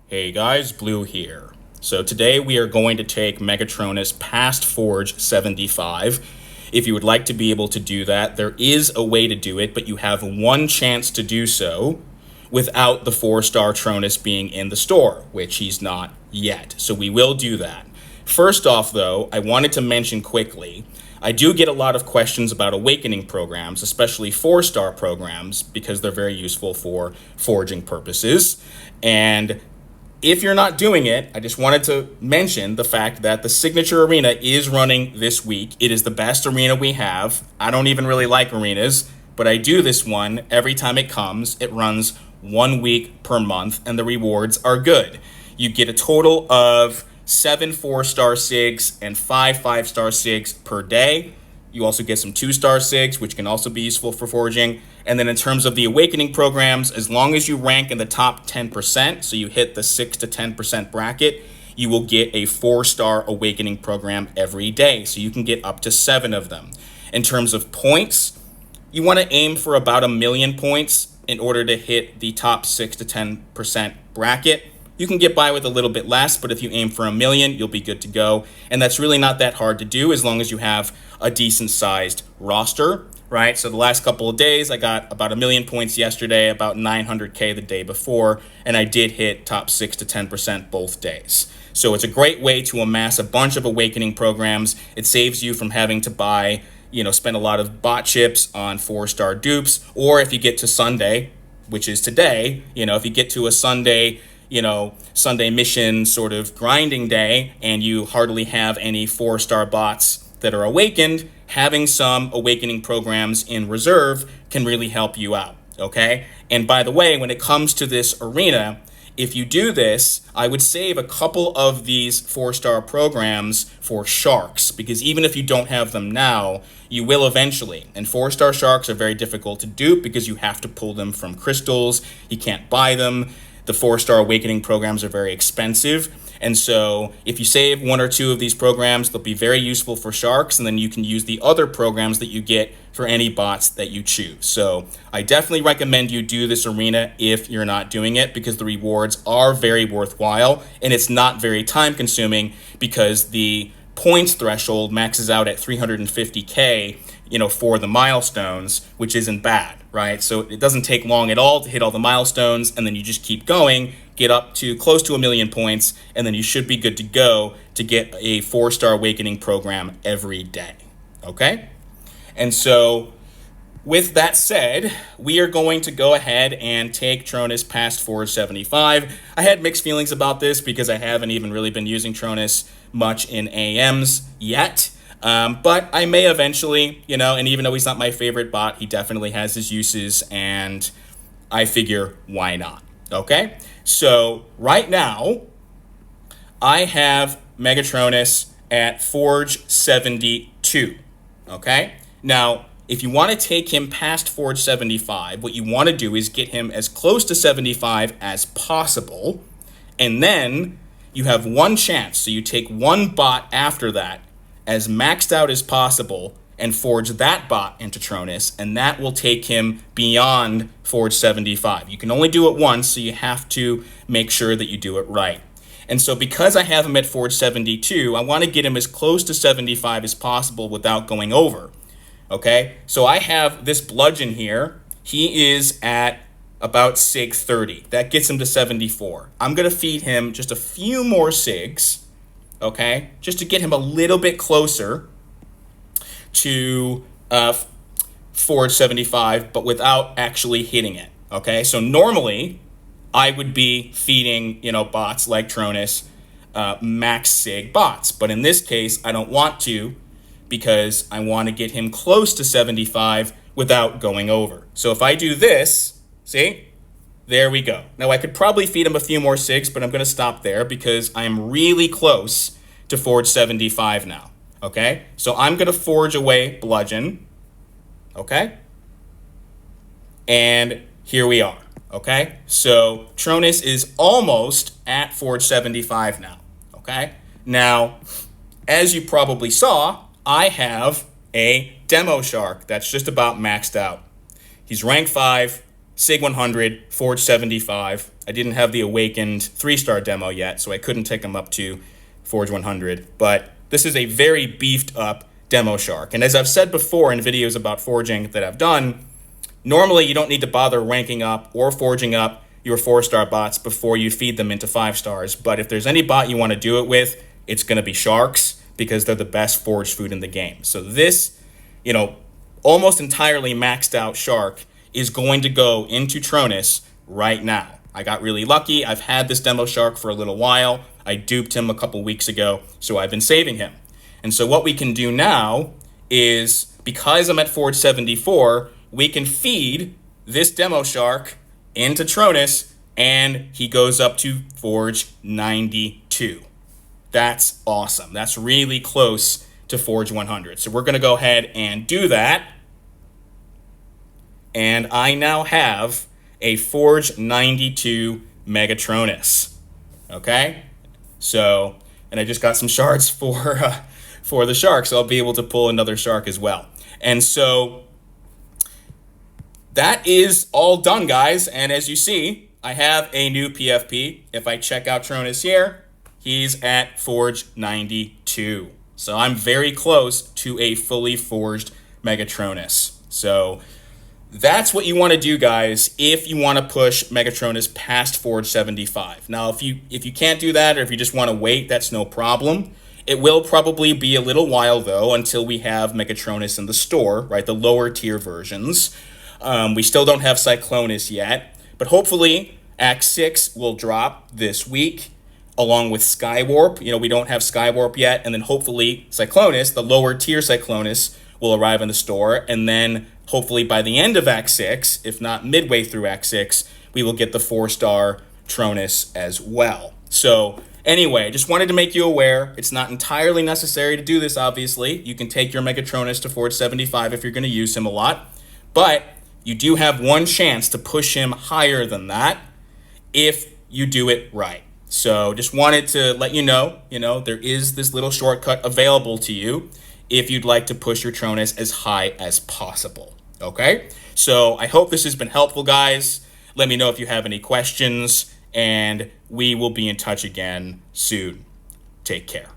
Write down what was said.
Hey guys, Blue here. So today we are going to take Megatronus past Forge 75. If you would like to be able to do that, there is a way to do it, but you have one chance to do so without the 4-star Tronus being in the store, which he's not yet. So we will do that. First off, though, I wanted to mention quickly, I do get a lot of questions about awakening programs, especially 4-star programs, because they're very useful for forging purposes. And if you're not doing it, I just wanted to mention the fact that the Signature Arena is running this week. It is the best arena we have. I don't even really like arenas, but I do this one every time it comes. It runs 1 week per month, and the rewards are good. You get a total of 7 4-star SIGs and 5 5-star SIGs per day. You also get some 2-star SIGs, which can also be useful for forging. And then in terms of the awakening programs, as long as you rank in the top 10%, so you hit the 6 to 10% bracket, you will get a 4-star awakening program every day. So you can get up to 7 of them. In terms of points, you want to aim for about 1 million points in order to hit the top 6 to 10% bracket. You can get by with a little bit less, but if you aim for 1 million, you'll be good to go. And that's really not that hard to do as long as you have a decent sized roster, right? So the last couple of days, I got about 1 million points yesterday, about 900K the day before, and I did hit top 6 to 10% both days. So it's a great way to amass a bunch of awakening programs. It saves you from having to buy, spend a lot of bot chips on 4-star dupes, or if you get to Sunday, which is today, if you get to a Sunday mission sort of grinding day and you hardly have any 4-star bots that are awakened, having some awakening programs in reserve can really help you out, okay? And by the way, when it comes to this arena, if you do this, I would save a couple of these 4-star programs for sharks, because even if you don't have them now, you will eventually. And 4-star sharks are very difficult to dupe because you have to pull them from crystals. You can't buy them. The 4-star awakening programs are very expensive. And so if you save 1 or 2 of these programs, they'll be very useful for sharks. And then you can use the other programs that you get for any bots that you choose. So I definitely recommend you do this arena if you're not doing it, because the rewards are very worthwhile. And it's not very time consuming because the points threshold maxes out at 350K, for the milestones, which isn't bad, right? So it doesn't take long at all to hit all the milestones, and then you just keep going, get up to close to 1 million points, and then you should be good to go to get a 4-star awakening program every day, okay? And so with that said, we are going to go ahead and take Tronus past Forge 75. I had mixed feelings about this because I haven't even really been using Tronus much in AMs yet. But I may eventually, and even though he's not my favorite bot, he definitely has his uses, and I figure why not, okay? So right now, I have Megatronus at Forge 72, okay? Now, if you want to take him past Forge 75, what you want to do is get him as close to 75 as possible, and then you have one chance, so you take one bot after that, as maxed out as possible, and forge that bot into Tronus, and that will take him beyond Forge 75. You can only do it once, so you have to make sure that you do it right. And so because I have him at Forge 72, I want to get him as close to 75 as possible without going over, okay? So I have this bludgeon here. He is at about SIG 30. That gets him to 74. I'm going to feed him just a few more SIGs, okay, just to get him a little bit closer to Forge 75, but without actually hitting it, okay? So normally, I would be feeding, bots like Tronus, max SIG bots, but in this case, I don't want to, because I want to get him close to 75 without going over. So if I do this, see? There we go. Now, I could probably feed him a few more SIGs, but I'm going to stop there because I'm really close to Forge 75 now, okay? So I'm going to forge away Bludgeon, okay? And here we are, okay? So Tronus is almost at Forge 75 now, okay? Now, as you probably saw, I have a Demo Shark that's just about maxed out. He's rank 5, SIG 100, Forge 75, I didn't have the Awakened 3-star demo yet, so I couldn't take him up to Forge 100. But this is a very beefed up demo shark. And as I've said before in videos about forging that I've done, normally you don't need to bother ranking up or forging up your 4-star bots before you feed them into 5 stars. But if there's any bot you want to do it with, it's going to be sharks, because they're the best forged food in the game. So this, almost entirely maxed out shark is going to go into Tronus right now. I got really lucky. I've had this demo shark for a little while. I duped him a couple weeks ago, so I've been saving him. And so what we can do now is, because I'm at Forge 74, we can feed this demo shark into Tronus, and he goes up to Forge 92. That's awesome. That's really close to Forge 100. So we're going to go ahead and do that. And I now have a Forge 92 Megatronus. Okay? So, and I just got some shards for the shark, so I'll be able to pull another shark as well. And so that is all done, guys. And as you see, I have a new PFP. If I check out Tronus here, he's at Forge 92. So I'm very close to a fully forged Megatronus. So that's what you want to do, guys, if you want to push Megatronus past Forge 75. Now, if you can't do that, or if you just want to wait, that's no problem. It will probably be a little while, though, until we have Megatronus in the store, right? The lower tier versions. We still don't have Cyclonus yet, but hopefully Act 6 will drop this week, along with Skywarp. We don't have Skywarp yet, and then hopefully Cyclonus, the lower tier Cyclonus, will arrive in the store, and then hopefully by the end of Act 6, if not midway through Act 6, we will get the 4-star Tronus as well. So anyway, just wanted to make you aware. It's not entirely necessary to do this, obviously. You can take your Megatronus to Forge 75 if you're going to use him a lot, but you do have one chance to push him higher than that if you do it right. So just wanted to let you know, there is this little shortcut available to you if you'd like to push your Tronus as high as possible. Okay? So I hope this has been helpful, guys. Let me know if you have any questions, and we will be in touch again soon. Take care.